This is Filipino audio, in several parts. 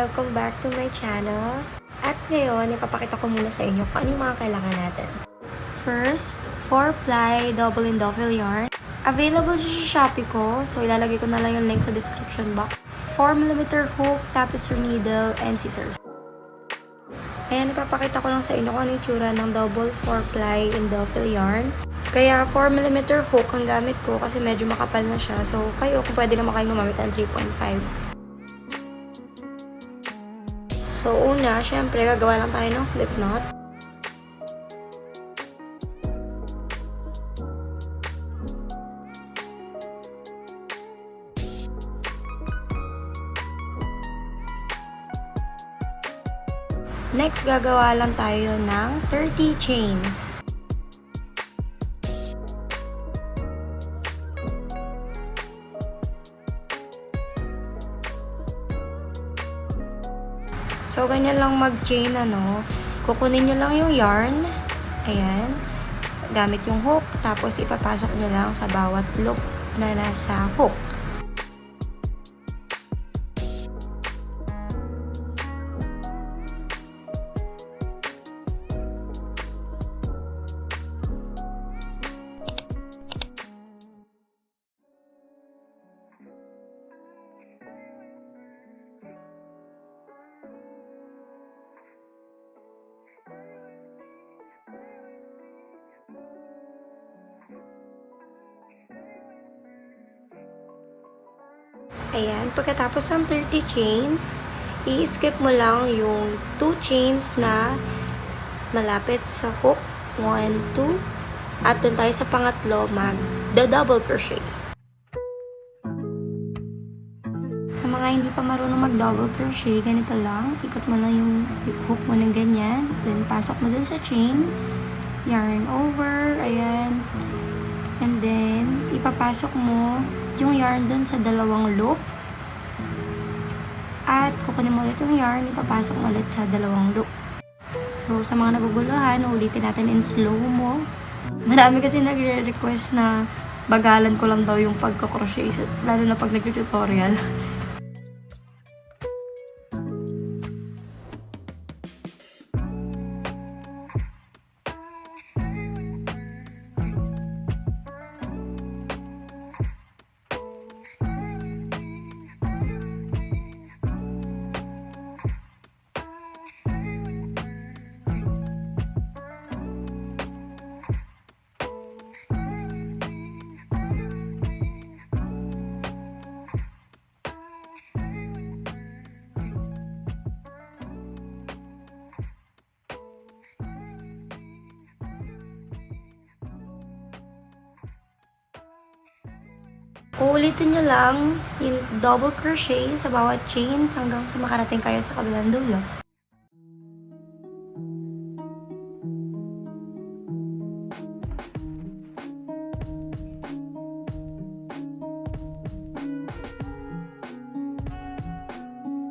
Welcome back to my channel. At ngayon, ipapakita ko muna sa inyo kung ano yung mga kailangan natin. First, 4-ply double Indophil yarn. Available siya sa Shopee ko, so ilalagay ko na lang yung link sa description box. 4mm hook, tapestry needle, and scissors. Ayan, ipapakita ko lang sa inyo kung ano yung tsura ng double 4-ply Indophil yarn. Kaya 4mm hook ang gamit ko kasi medyo makapal na siya. So, kayo kung pwede naman kayo gumamit ng 3.5. So, una, syempre, gagawa lang tayo ng slip knot. Next, gagawa lang tayo ng 30 chains. So, ganyan lang mag-chain, kukunin nyo lang yung yarn, ayan, gamit yung hook, tapos ipapasok nyo lang sa bawat loop na nasa hook. Ayan, pagkatapos ng 30 chains, i-skip mo lang yung 2 chains na malapit sa hook, 1, 2, at dun tayo sa pangatlo, mag-double crochet. Sa mga hindi pa marunong mag-double crochet, ganito lang, ikot mo lang yung hook mo ng ganyan, then pasok mo dun sa chain, yarn over, ayan, and then, ipapasok mo yung yarn dun sa dalawang loop. At kukunin mo ulit yung yarn, ipapasok mo ulit sa dalawang loop. So, sa mga naguguluhan, ulitin natin in slow-mo. Marami kasi nagre-request na bagalan ko lang daw yung pagko-crochet, lalo na pag nag-tutorial. Uulitin nyo lang yung double crochet sa bawat chains hanggang sa makarating kayo sa kabilang dulo.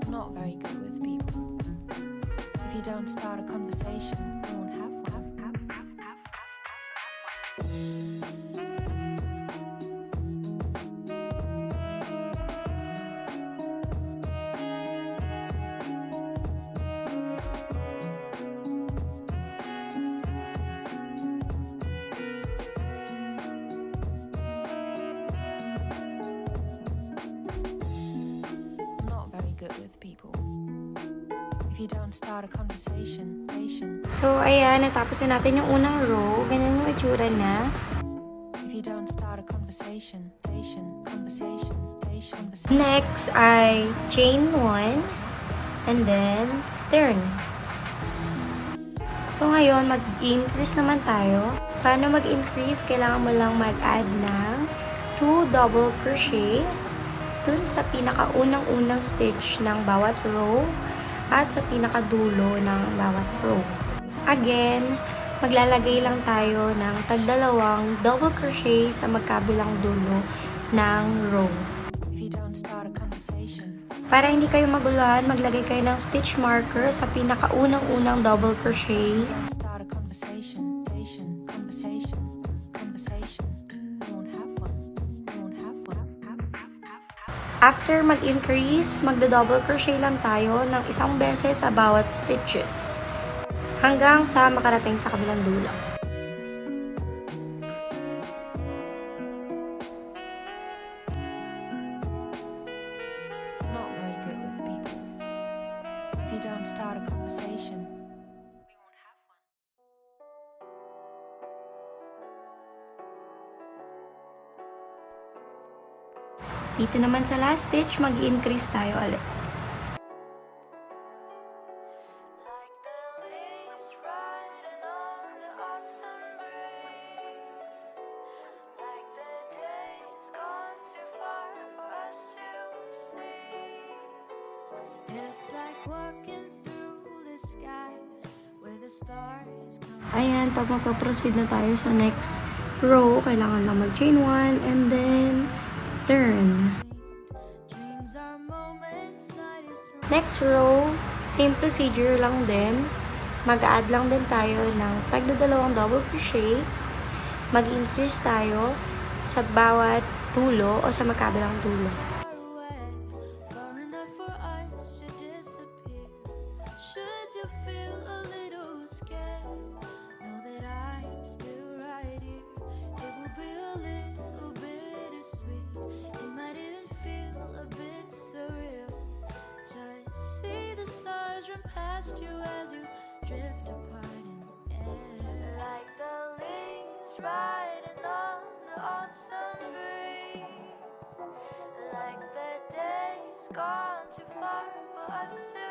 Not very good with people. If you don't start a conversation, you won't have one. Good with people. If you don't start a conversation. So, ayan, natapos na natin yung unang row. Ganyan yung itsura na. If you don't start a conversation. Next ay chain 1 and then turn. So, ngayon, mag-increase naman tayo. Paano mag-increase? Kailangan mo lang mag-add ng 2 double crochet dun sa pinakaunang-unang stitch ng bawat row at sa pinakadulo ng bawat row. Again, maglalagay lang tayo ng tagdalawang double crochet sa magkabilang dulo ng row. Para hindi kayo maguluhan, maglagay kayo ng stitch marker sa pinakaunang-unang double crochet. After mag-increase, magdo-double crochet lang tayo ng isang beses sa bawat stitches hanggang sa makarating sa kabilang dulo. Not very good with people. If you don't start a conversation, we won't have one. Dito naman sa last stitch, mag-increase tayo ulit. Like the leaves riding on the autumn breeze, like the days gone too far for us to see. It's like walking through the sky where the stars come. Ayan, pag magpa-proceed na tayo sa next row, kailangan lang mag-chain 1 and then turn. Dreams are moments, night is Next row, same procedure lang din. Mag-add lang din tayo ng tagdadalawang double crochet. Mag-increase tayo sa bawat dulo o sa magkabilang dulo. far away, far enough for us to disappear. Should you feel a little scared, know that I'm still right here. It will be a little bittersweet. It might even feel a bit surreal. Just see the stars run past you as you drift apart in the air. Like the leaves riding on the autumn breeze. Like the days gone too far for us to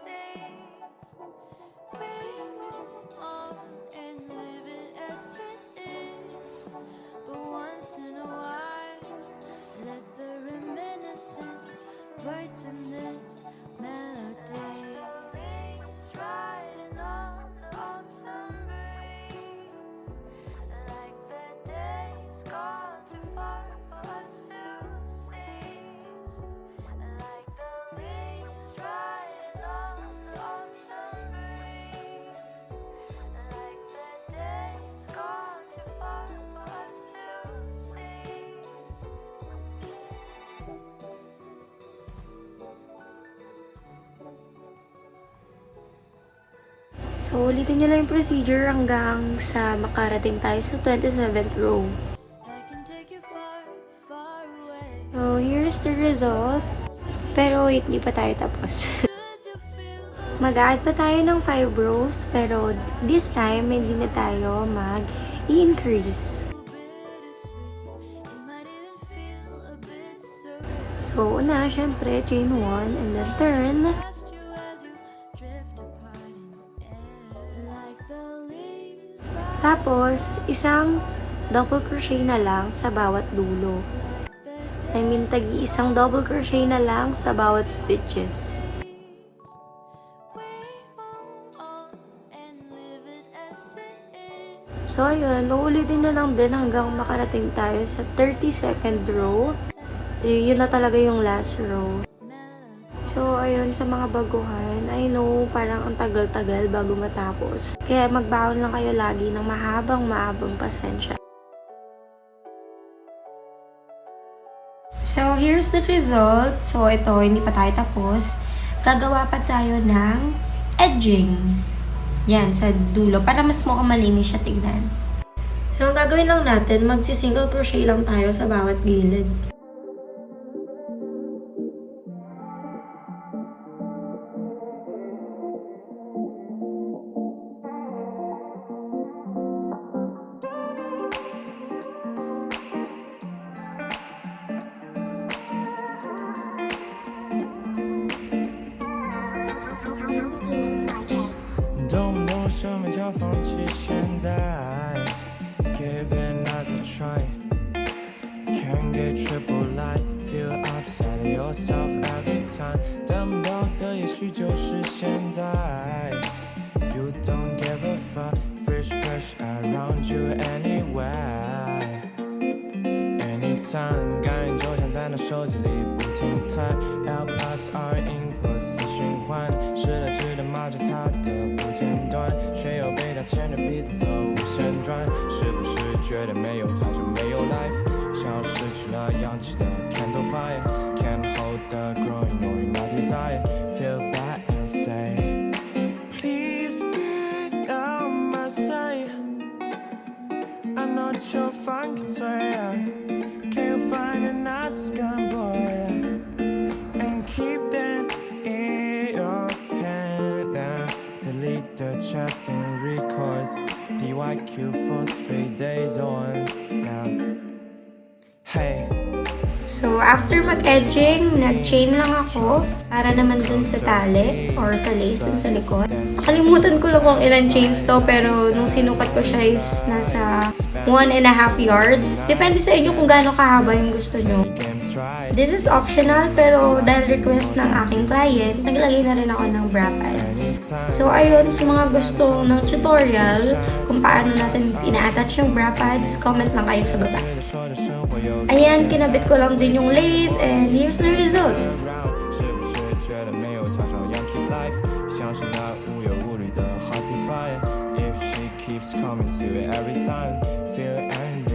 seize. We move on and live it as it is. But once in a while, let the reminiscence brighten this melody. Leaves riding on the autumn breeze. Like the days gone too far for us to seize. Like the leaves riding on the autumn breeze. Like the days gone too far for us to seize. So, ulitin nyo lang yung procedure hanggang sa makarating tayo sa 27th row. I can take you far, far away. So, here's the result. Pero wait, hindi pa tayo tapos. Should you feel a Mag-add pa tayo ng 5 rows, pero this time, hindi na tayo mag-increase. little bittersweet, it might even feel a bit surreal. So, una, syempre, chain 1 and then turn. Past you as you drift apart in the air. Like the leaves rise. Tapos, isang double crochet na lang sa bawat dulo. I mean, tagi-isang double crochet na lang sa bawat stitches. We move on and live it as it is. So, ayun, uulitin na lang din hanggang makarating tayo sa 32nd row. Yun na talaga yung last row. So, ayun, sa mga baguhan, I know, parang ang tagal-tagal bago matapos. Kaya magbaon lang kayo lagi ng mahabang pasensya. So, here's the result. So, ito, hindi pa tayo tapos. Gagawa pa tayo ng edging. Yan, sa dulo. Para mas mukhang malinis siya tignan. So, ang gagawin lang natin, magsi-single crochet lang tayo sa bawat gilid.动不动生命就要放弃现在 Give it another try Can't get triple light Feel upset at yourself every time 等不到的也许就是现在 You don't give a fuck Fresh around you anyway Anytime 感应就像在那手机里不停猜 L plus R input 死循环失了智的骂着他的不间断却又被他牵着鼻子走无限转是不是觉得没有他就没有 life 想像失去了氧气的 candle fire Can't hold the growing knowing my desire Feel bad and say Please get out my sight I'm not your fun Can you find another scum boy And keep them in your hand and delete the chatting records PYQ for 3 days on now Hey So, after mag-edging, nag-chain lang ako para naman dun sa tali or sa lace dun sa likod. Kalimutan ko lang kung ilan chains to pero nung sinukat ko siya is nasa 1.5 yards. Depende sa inyo kung gaano kahaba yung gusto nyo. This is optional pero dahil request ng aking client, naglagay na rin ako ng bra pads. So, ayun, sa mga gusto ng tutorial kung paano natin ina-attach yung bra pads, comment lang kayo sa baba. Ayan, kinabit ko lang din yung lace and here's the result. 是不是觉得没有加上 Yankee life 像是那无忧无虑的 hot fire If she keeps coming to it every time Feel angry